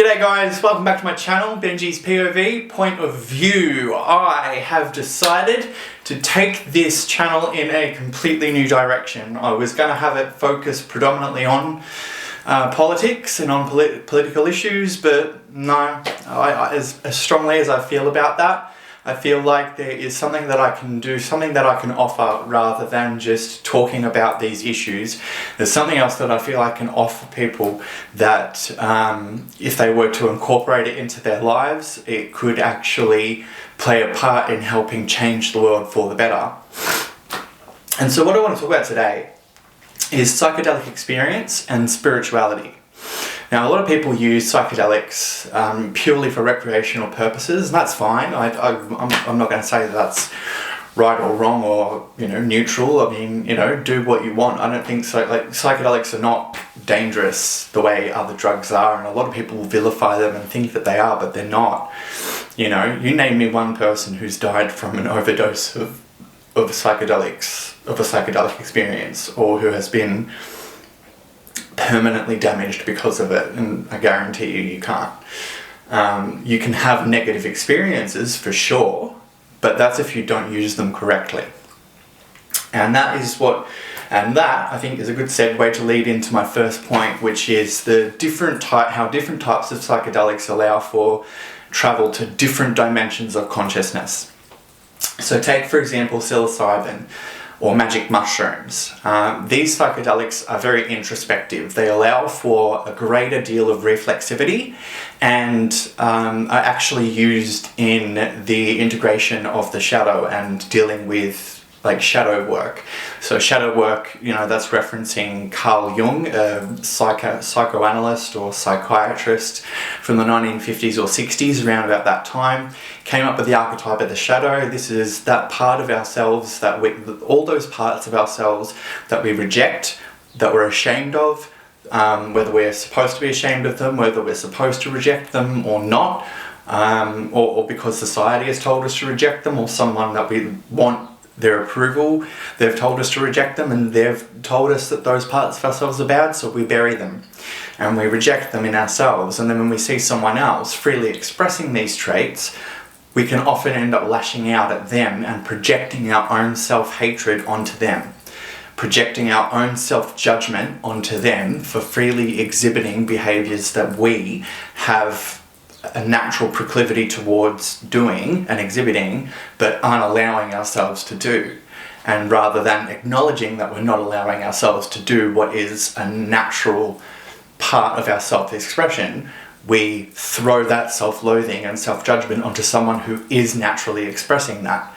G'day guys, welcome back to my channel, Benji's POV, Point of View. I have decided to take this channel in a completely new direction. I was going to have it focused predominantly on politics and on political issues, but no, as strongly as I feel about that, I feel like there is something that I can do, something that I can offer rather than just talking about these issues. There's something else that I feel I can offer people that if they were to incorporate it into their lives, it could actually play a part in helping change the world for the better. And so what I want to talk about today is psychedelic experience and spirituality. Now, a lot of people use psychedelics purely for recreational purposes, and that's fine. I'm not going to say that that's right or wrong or, neutral. I mean, do what you want. I don't think so. Like, psychedelics are not dangerous the way other drugs are, and a lot of people vilify them and think that they are, but they're not. You name me one person who's died from an overdose of psychedelics, of a psychedelic experience, or who has been permanently damaged because of it, and I guarantee you can't. You can have negative experiences for sure, but that's if you don't use them correctly. And that I think is a good segue to lead into my first point, which is how different types of psychedelics allow for travel to different dimensions of consciousness. So take, for example, psilocybin or magic mushrooms. These psychedelics are very introspective. They allow for a greater deal of reflexivity and are actually used in the integration of the shadow and dealing with shadow work. So shadow work, that's referencing Carl Jung, a psychoanalyst or psychiatrist from the 1950s or 60s, around about that time, came up with the archetype of the shadow. This is that part of ourselves all those parts of ourselves that we reject, that we're ashamed of, whether we're supposed to be ashamed of them, whether we're supposed to reject them or not, or because society has told us to reject them, or someone that we want their approval, they've told us to reject them, and they've told us that those parts of ourselves are bad, so we bury them and we reject them in ourselves. And then when we see someone else freely expressing these traits, we can often end up lashing out at them and projecting our own self-hatred onto them, projecting our own self-judgment onto them for freely exhibiting behaviours that we have a natural proclivity towards doing and exhibiting, but aren't allowing ourselves to do. And rather than acknowledging that we're not allowing ourselves to do what is a natural part of our self-expression, we throw that self-loathing and self-judgment onto someone who is naturally expressing that.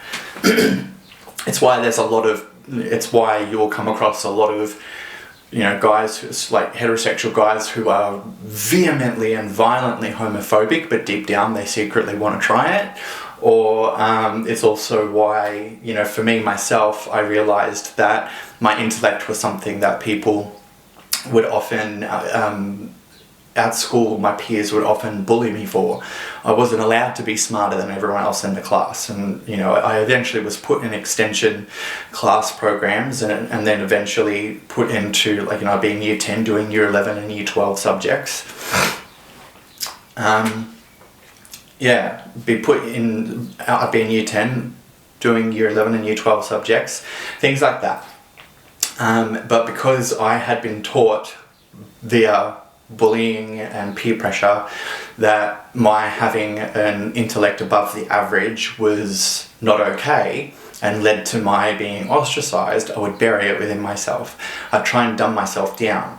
It's why you'll come across a lot of guys, heterosexual guys who are vehemently and violently homophobic, but deep down they secretly want to try it. Or it's also why, for me, myself, I realized that my intellect was something that people would often, at school, my peers would often bully me for. I wasn't allowed to be smarter than everyone else in the class, and I eventually was put in extension class programs, and then eventually put into being year 10 doing year 11 and year 12 subjects. Be put in, I'd be in year 10 doing year 11 and year 12 subjects, things like that. But because I had been taught via bullying and peer pressure that my having an intellect above the average was not okay and led to my being ostracized, I would bury it within myself. I'd try and dumb myself down.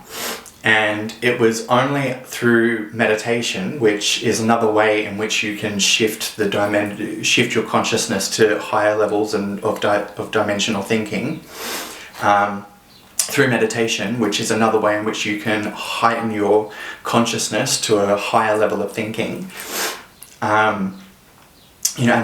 And it was only through meditation, which is another way in which you can shift your consciousness to higher levels of dimensional thinking. Through meditation, which is another way in which you can heighten your consciousness to a higher level of thinking. And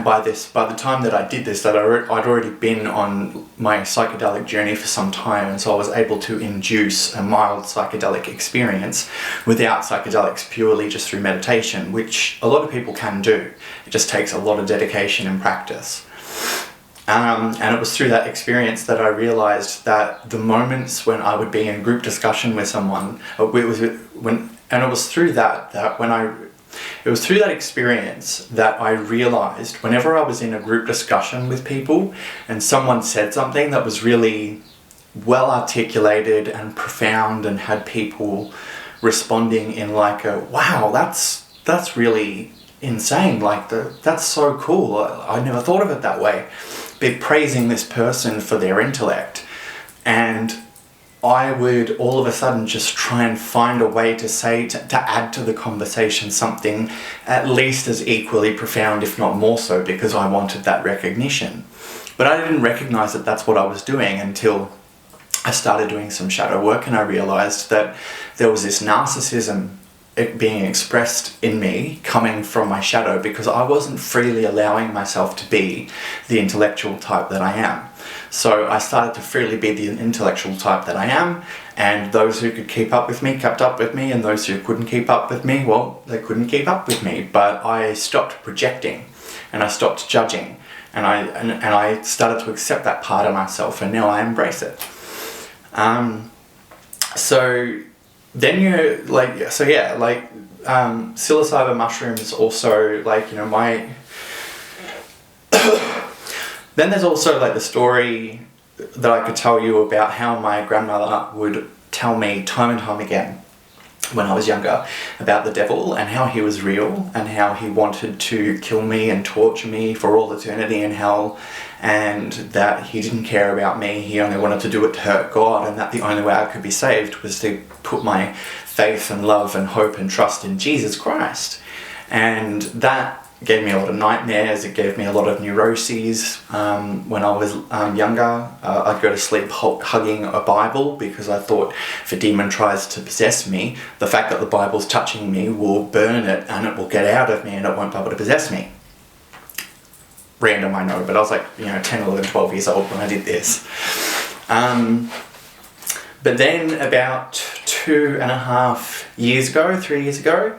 by the time that I did this, I'd already been on my psychedelic journey for some time, and so I was able to induce a mild psychedelic experience without psychedelics, purely just through meditation, which a lot of people can do. It just takes a lot of dedication and practice. And it was through that experience that I realized that the moments when I would be in group discussion with someone, and it was through that when I It was through that experience that I realized whenever I was in a group discussion with people and someone said something that was really well articulated and profound and had people responding in like a, wow, that's really insane, like that's so cool, I never thought of it that way, be praising this person for their intellect, and I would all of a sudden just try and find a way to say, to add to the conversation something at least as equally profound, if not more so, because I wanted that recognition. But I didn't recognize that that's what I was doing until I started doing some shadow work, and I realized that there was this narcissism being expressed in me coming from my shadow, because I wasn't freely allowing myself to be the intellectual type that I am. So I started to freely be the intellectual type that I am, and those who could keep up with me kept up with me, and those who couldn't keep up with me, well, they couldn't keep up with me. But I stopped projecting, and I stopped judging, and I started to accept that part of myself, and now I embrace it. So then you're like, so yeah, like psilocybin mushrooms also, like, you know, my then there's also like the story that I could tell you about how my grandmother would tell me time and time again when I was younger about the devil, and how he was real, and how he wanted to kill me and torture me for all eternity in hell, and that he didn't care about me, he only wanted to do it to hurt God, and that the only way I could be saved was to put my faith and love and hope and trust in Jesus Christ. And that gave me a lot of nightmares, it gave me a lot of neuroses. When I was younger, I'd go to sleep hugging a Bible, because I thought if a demon tries to possess me, the fact that the Bible's touching me will burn it, and it will get out of me, and it won't be able to possess me. Random, I know, but I was like, 10, 11, 12 years old when I did this. But then about 3 years ago,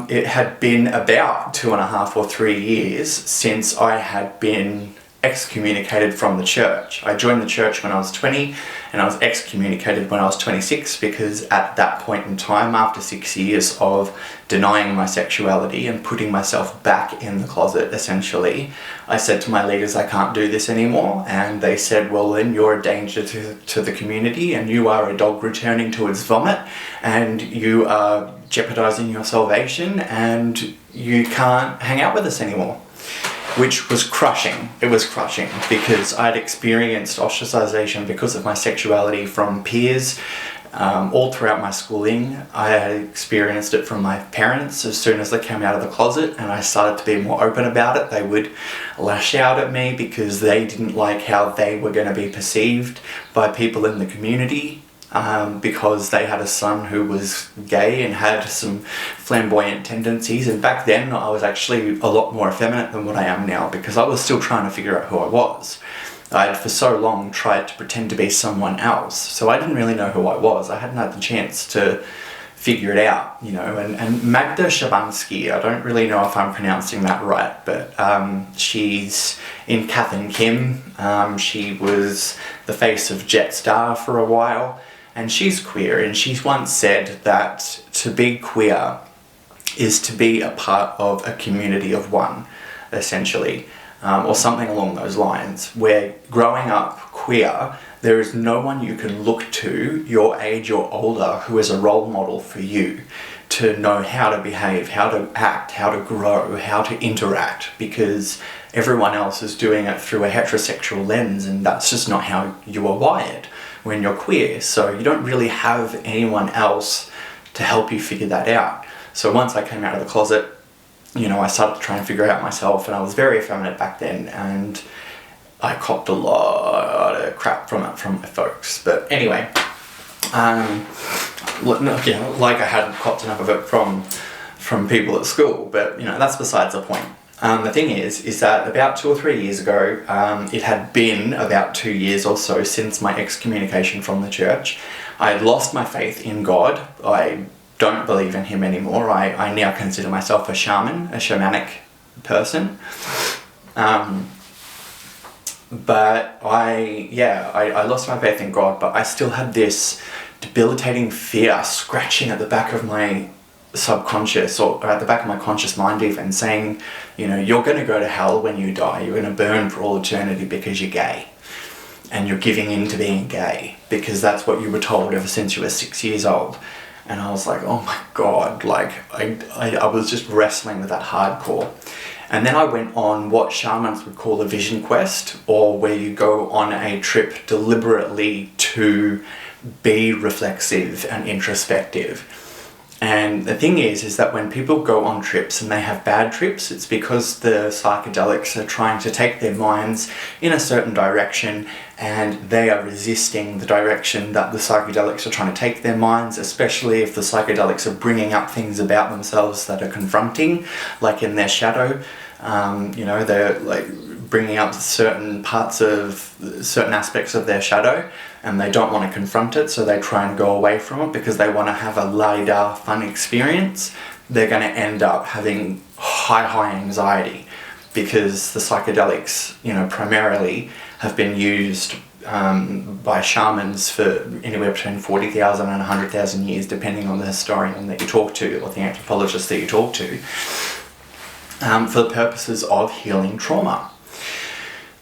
it had been about 2.5 or 3 years since I had been excommunicated from the church. I joined the church when I was 20, and I was excommunicated when I was 26, because at that point in time, after 6 years of denying my sexuality and putting myself back in the closet, essentially, I said to my leaders, I can't do this anymore. And they said, well, then you're a danger to the community, and you are a dog returning to its vomit, and you are jeopardizing your salvation, and you can't hang out with us anymore. Which was crushing. It was crushing, because I'd experienced ostracization because of my sexuality from peers all throughout my schooling. I had experienced it from my parents as soon as they came out of the closet, and I started to be more open about it. They would lash out at me because they didn't like how they were going to be perceived by people in the community. Because they had a son who was gay and had some flamboyant tendencies. And back then I was actually a lot more effeminate than what I am now, because I was still trying to figure out who I was. I had for so long tried to pretend to be someone else, so I didn't really know who I was. I hadn't had the chance to figure it out, and Magda Shabansky, I don't really know if I'm pronouncing that right, but she's in Kath and Kim. She was the face of Jetstar for a while. And she's queer, and she's once said that to be queer is to be a part of a community of one, essentially, or something along those lines, where growing up queer, there is no one you can look to, your age or older, who is a role model for you to know how to behave, how to act, how to grow, how to interact, because everyone else is doing it through a heterosexual lens, and that's just not how you are wired when you're queer. So you don't really have anyone else to help you figure that out. So once I came out of the closet, I started to try and figure out myself, and I was very effeminate back then, and I copped a lot of crap from it from my folks. But anyway, like I hadn't copped enough of it from people at school, but that's besides the point. The thing is that about 2 or 3 years ago, it had been about 2 years or so since my excommunication from the church. I had lost my faith in God. I don't believe in him anymore. I now consider myself a shaman, a shamanic person. But I lost my faith in God, but I still had this debilitating fear scratching at the back of my subconscious, or at the back of my conscious mind even, saying, you know, you're going to go to hell when you die, you're going to burn for all eternity because you're gay, and you're giving in to being gay because that's what you were told ever since you were 6 years old. And I was like, oh my God, like I was just wrestling with that hardcore. And then I went on what shamans would call a vision quest, or where you go on a trip deliberately to be reflexive and introspective. And the thing is that when people go on trips and they have bad trips, it's because the psychedelics are trying to take their minds in a certain direction, and they are resisting the direction that the psychedelics are trying to take their minds, especially if the psychedelics are bringing up things about themselves that are confronting, like in their shadow. You know, they're like bringing up certain aspects of their shadow, and they don't want to confront it, so they try and go away from it because they want to have a la-da fun experience. They're going to end up having high anxiety, because the psychedelics, you know, primarily have been used by shamans for anywhere between 40,000 and 100,000 years, depending on the historian that you talk to or the anthropologist that you talk to, for the purposes of healing trauma.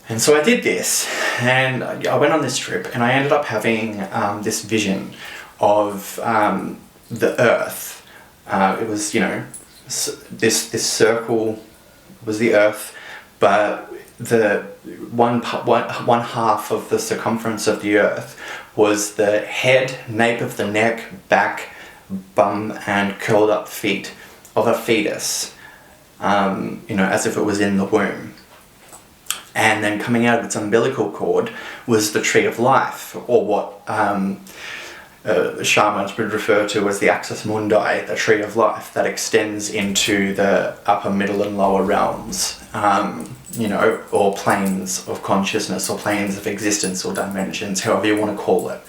And so I did this, and I went on this trip, and I ended up having this vision of the Earth. It was, you know, this circle was the Earth, but the one half of the circumference of the Earth was the head, nape of the neck, back, bum, and curled up feet of a fetus, you know, as if it was in the womb. And then coming out of its umbilical cord was the tree of life, or what shamans would refer to as the axis mundi, the tree of life that extends into the upper, middle and lower realms, you know, or planes of consciousness, or planes of existence, or dimensions, however you want to call it.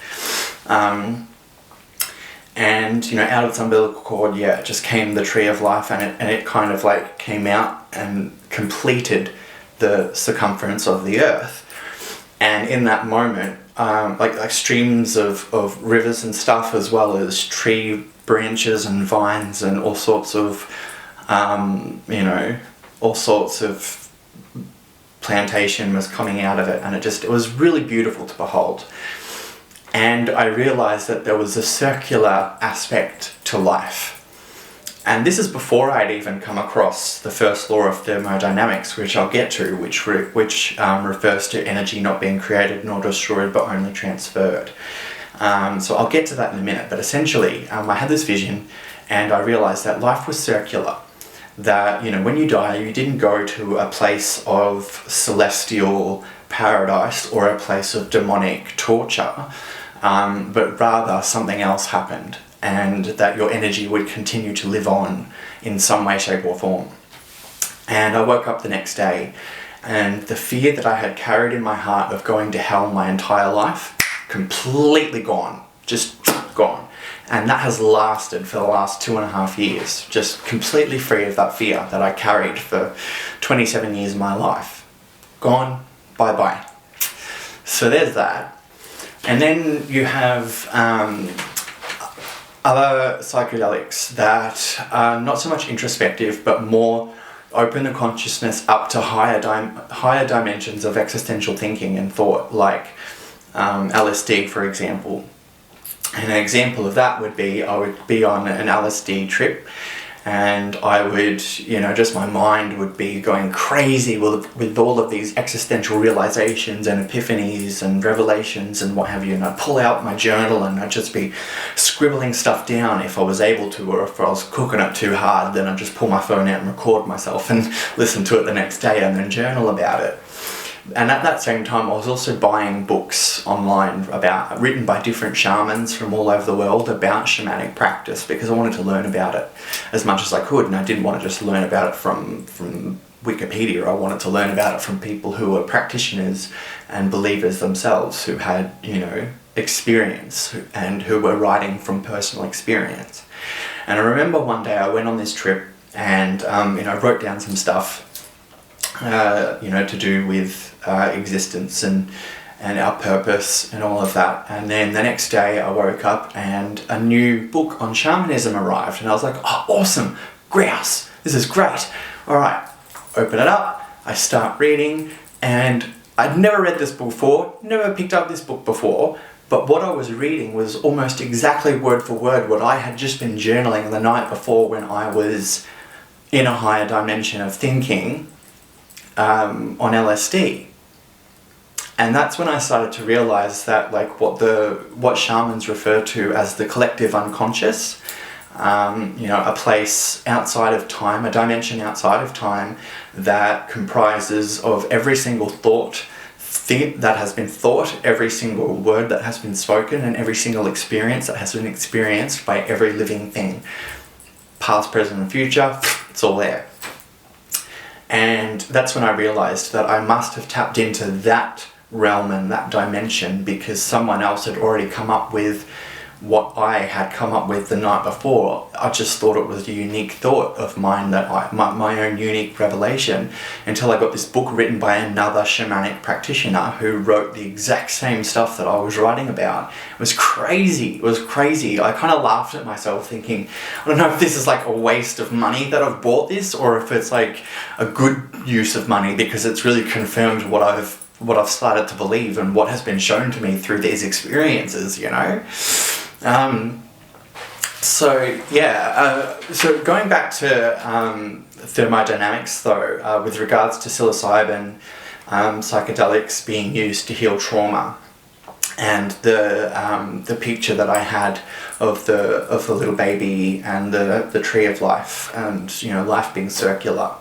And, you know, out of its umbilical cord, yeah, it just came the tree of life, and it kind of like came out and completed the circumference of the Earth. And in that moment, like streams of rivers and stuff, as well as tree branches and vines and all sorts of, you know, all sorts of plantation was coming out of it, and it was really beautiful to behold. And I realized that there was a circular aspect to life. And this is before I'd even come across the first law of thermodynamics, which I'll get to, which refers to energy not being created nor destroyed, but only transferred. So I'll get to that in a minute. But essentially, I had this vision, and I realized that life was circular. That, you know, when you die, you didn't go to a place of celestial paradise or a place of demonic torture, but rather something else happened, and that your energy would continue to live on in some way, shape or form. And I woke up the next day, and the fear that I had carried in my heart of going to hell my entire life, completely gone, just gone. And that has lasted for the last 2.5 years, just completely free of that fear that I carried for 27 years of my life. Gone, bye-bye. So there's that. And then you have other psychedelics that are not so much introspective, but more open the consciousness up to higher dimensions of existential thinking and thought, like LSD, for example. And an example of that would be, I would be on an LSD trip, and I would, you know, just my mind would be going crazy with all of these existential realizations and epiphanies and revelations and what have you. And I'd pull out my journal, and I'd just be scribbling stuff down if I was able to, or if I was cooking it too hard, then I'd just pull my phone out and record myself and listen to it the next day and then journal about it. And at that same time, I was also buying books online written by different shamans from all over the world about shamanic practice, because I wanted to learn about it as much as I could, and I didn't want to just learn about it from Wikipedia. I wanted to learn about it from people who were practitioners and believers themselves, who had, you know, experience and who were writing from personal experience. And I remember one day I went on this trip, and you know, I wrote down some stuff, you know, to do with existence and and our purpose and all of that. And then the next day I woke up and a new book on shamanism arrived, and I was like, oh, awesome, grouse, this is great. All right, open it up, I start reading, and I'd never read this book before, never picked up this book before, but what I was reading was almost exactly word for word what I had just been journaling the night before when I was in a higher dimension of thinking on LSD. And that's when I started to realize that, like, what shamans refer to as the collective unconscious, a place outside of time, a dimension outside of time that comprises of every single thought that has been thought, every single word that has been spoken, and every single experience that has been experienced by every living thing. Past, present, and future, it's all there. And that's when I realized that I must have tapped into that realm and that dimension because someone else had already come up with what I had come up with the night before. I just thought it was a unique thought of mine, that my own unique revelation, until I got this book written by another shamanic practitioner who wrote the exact same stuff that I was writing about. It was crazy. It was crazy. I kind of laughed at myself thinking, I don't know if this is like a waste of money that I've bought this, or if it's like a good use of money because it's really confirmed what I've started to believe and what has been shown to me through these experiences, So going back to thermodynamics though, with regards to psilocybin, psychedelics being used to heal trauma, and the picture that I had of the little baby and the tree of life, and life being circular.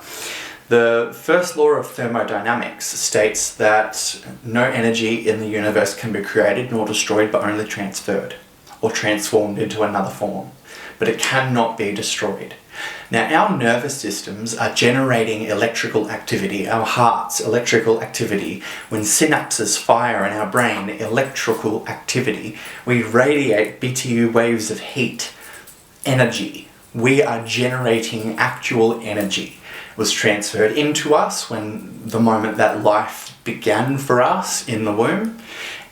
The first law of thermodynamics states that no energy in the universe can be created nor destroyed, but only transferred or transformed into another form. But it cannot be destroyed. Now, our nervous systems are generating electrical activity, our heart's electrical activity. When synapses fire in our brain, electrical activity, we radiate BTU waves of heat, energy. We are generating actual energy. Was transferred into us when the moment that life began for us in the womb,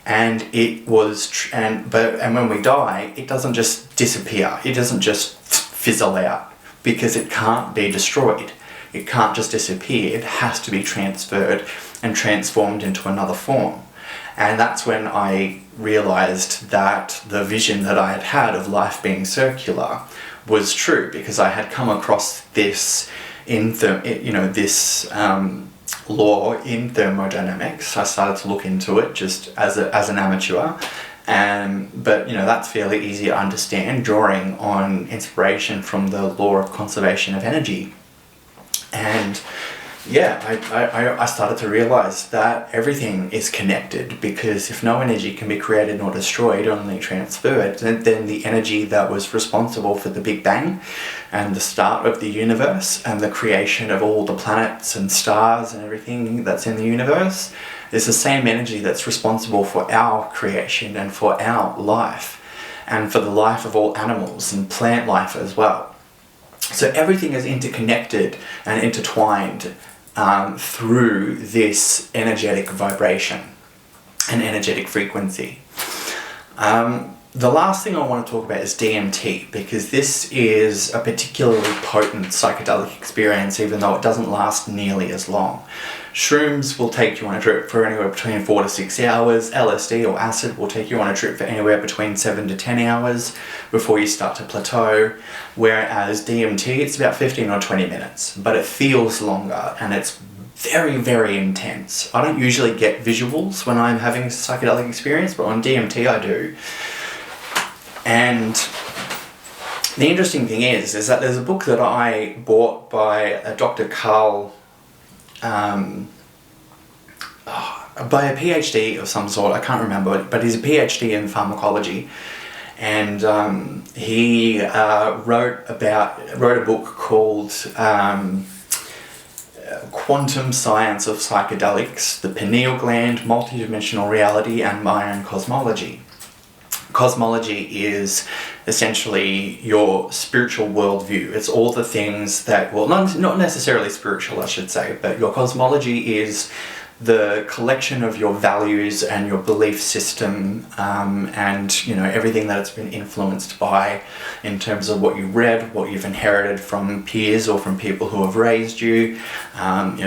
and it was and when we die, it doesn't just disappear, it doesn't just fizzle out, because it can't be destroyed, it can't just disappear, it has to be transferred and transformed into another form. And that's when I realized that the vision that I had had of life being circular was true, because I had come across this law in thermodynamics. I started to look into it just as an amateur, but that's fairly easy to understand, drawing on inspiration from the law of conservation of energy. And I started to realize that everything is connected, because if no energy can be created nor destroyed, only transferred, then the energy that was responsible for the Big Bang and the start of the universe and the creation of all the planets and stars and everything that's in the universe is the same energy that's responsible for our creation and for our life and for the life of all animals and plant life as well. So everything is interconnected and intertwined through this energetic vibration and energetic frequency. The last thing I want to talk about is DMT, because this is a particularly potent psychedelic experience, even though it doesn't last nearly as long. Shrooms will take you on a trip for anywhere between 4 to 6 hours. LSD or acid will take you on a trip for anywhere between 7 to 10 hours before you start to plateau. Whereas DMT, it's about 15 or 20 minutes, but it feels longer and it's very, very intense. I don't usually get visuals when I'm having a psychedelic experience, but on DMT I do. And the interesting thing is that there's a book that I bought by a Dr. Carl, by a PhD of some sort, I can't remember, but he's a PhD in pharmacology, and he wrote a book called Quantum Science of Psychedelics, the Pineal Gland, Multidimensional Reality, and My Own Cosmology. Cosmology is essentially your spiritual worldview. It's all the things that, well, not necessarily spiritual, I should say, but your cosmology is the collection of your values and your belief system, and everything that it's been influenced by in terms of what you read, what you've inherited from peers or from people who have raised you,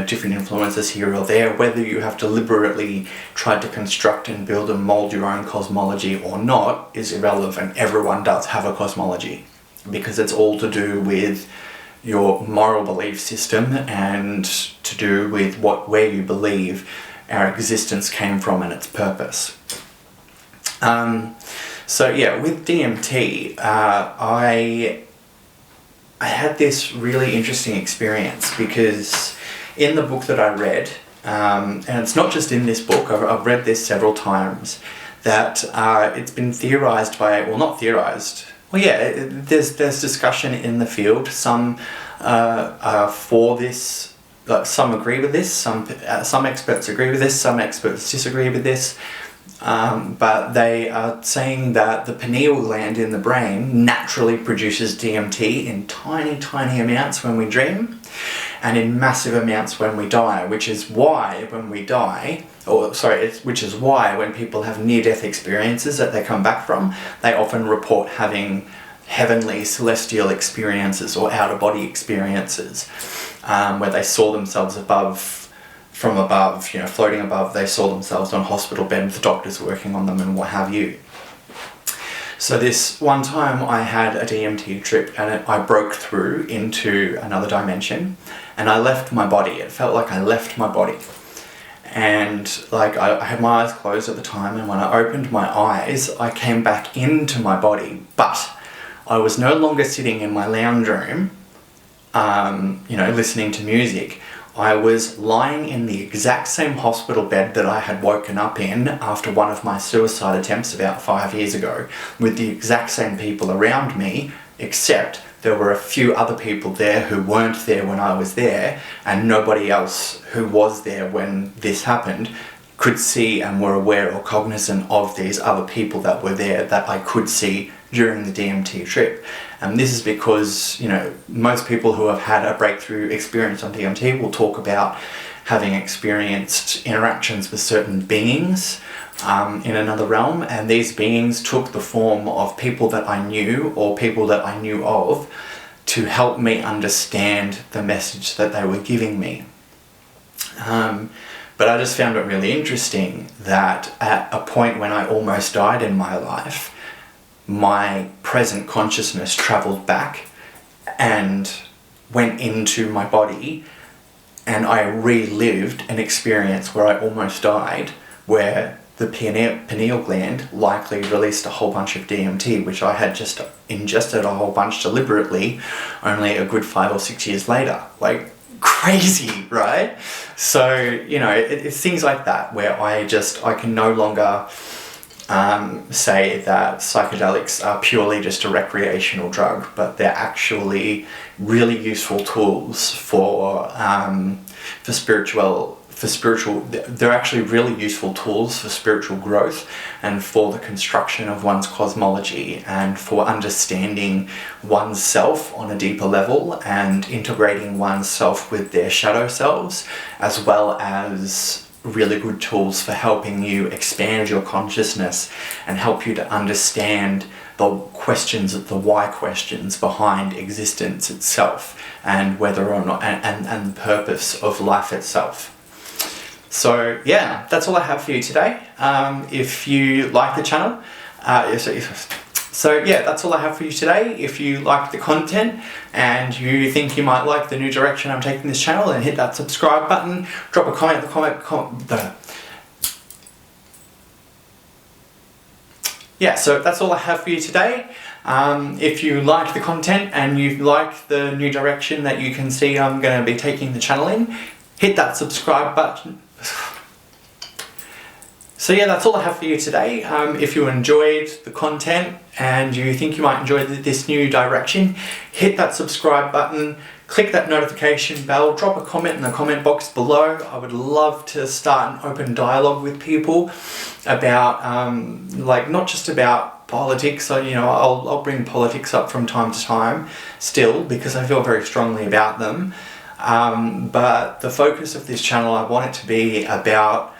different influences here or there. Whether you have deliberately tried to construct and build and mold your own cosmology or not is irrelevant. Everyone does have a cosmology, because it's all to do with your moral belief system and to do with where you believe our existence came from and its purpose. With DMT, I had this really interesting experience, because in the book that I read, and it's not just in this book, I've read this several times, that it's been theorized by, well, not theorized, there's discussion in the field. Some are for this, some agree with this, some experts agree with this, some experts disagree with this, but they are saying that the pineal gland in the brain naturally produces DMT in tiny, tiny amounts when we dream, and in massive amounts when we die, which is why when people have near-death experiences that they come back from, they often report having heavenly, celestial experiences or out-of-body experiences, where they saw themselves from above, floating above. They saw themselves on a hospital bed with doctors working on them and what have you. So this one time I had a DMT trip, and I broke through into another dimension, and I left my body. It felt like I left my body. And I had my eyes closed at the time, and when I opened my eyes, I came back into my body, but I was no longer sitting in my lounge room, listening to music. I was lying in the exact same hospital bed that I had woken up in after one of my suicide attempts about 5 years ago, with the exact same people around me, except there were a few other people there who weren't there when I was there, and nobody else who was there when this happened could see and were aware or cognizant of these other people that were there that I could see during the DMT trip. And this is because, most people who have had a breakthrough experience on DMT will talk about having experienced interactions with certain beings in another realm, and these beings took the form of people that I knew or people that I knew of to help me understand the message that they were giving me. But I just found it really interesting that at a point when I almost died in my life, my present consciousness travelled back and went into my body, and I relived an experience where I almost died, where the pineal gland likely released a whole bunch of DMT, which I had just ingested a whole bunch deliberately only a good 5 or 6 years later. Crazy, right? So, it's things like that where I can no longer say that psychedelics are purely just a recreational drug, but they're actually really useful tools for spiritual. They're actually really useful tools for spiritual growth and for the construction of one's cosmology and for understanding one's self on a deeper level and integrating one's self with their shadow selves, as well as really good tools for helping you expand your consciousness and help you to understand the why questions behind existence itself, and whether or not and the purpose of life itself. So that's all I have for you today. If you like the channel, that's all I have for you today. If you like the content and you think you might like the new direction I'm taking this channel, then hit that subscribe button, drop a comment in the so that's all I have for you today. If you like the content and you like the new direction that you can see I'm going to be taking the channel in, hit that subscribe button. So that's all I have for you today. If you enjoyed the content and you think you might enjoy this new direction, hit that subscribe button, click that notification bell, drop a comment in the comment box below. I would love to start an open dialogue with people about, not just about politics. So, I'll bring politics up from time to time still, because I feel very strongly about them. But the focus of this channel, I want it to be about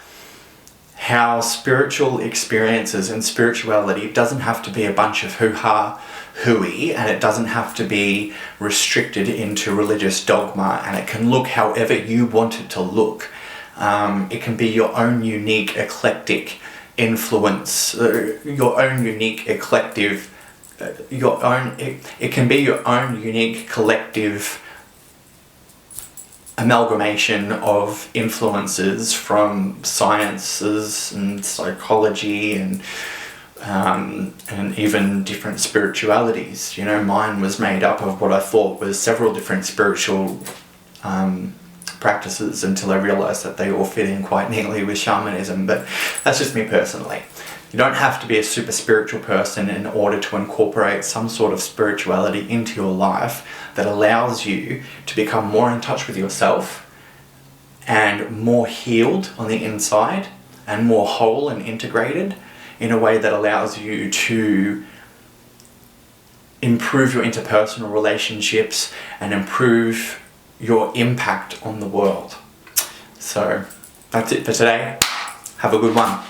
how spiritual experiences and spirituality doesn't have to be a bunch of hoo-ha, hooey, and it doesn't have to be restricted into religious dogma, and it can look however you want it to look. It can be your own unique eclectic influence, your own unique eclectic, it can be your own unique collective amalgamation of influences from sciences and psychology and even different spiritualities. You know, mine was made up of what I thought was several different spiritual practices until I realised that they all fit in quite neatly with shamanism, but that's just me personally. You don't have to be a super spiritual person in order to incorporate some sort of spirituality into your life that allows you to become more in touch with yourself and more healed on the inside and more whole and integrated in a way that allows you to improve your interpersonal relationships and improve your impact on the world. So that's it for today. Have a good one.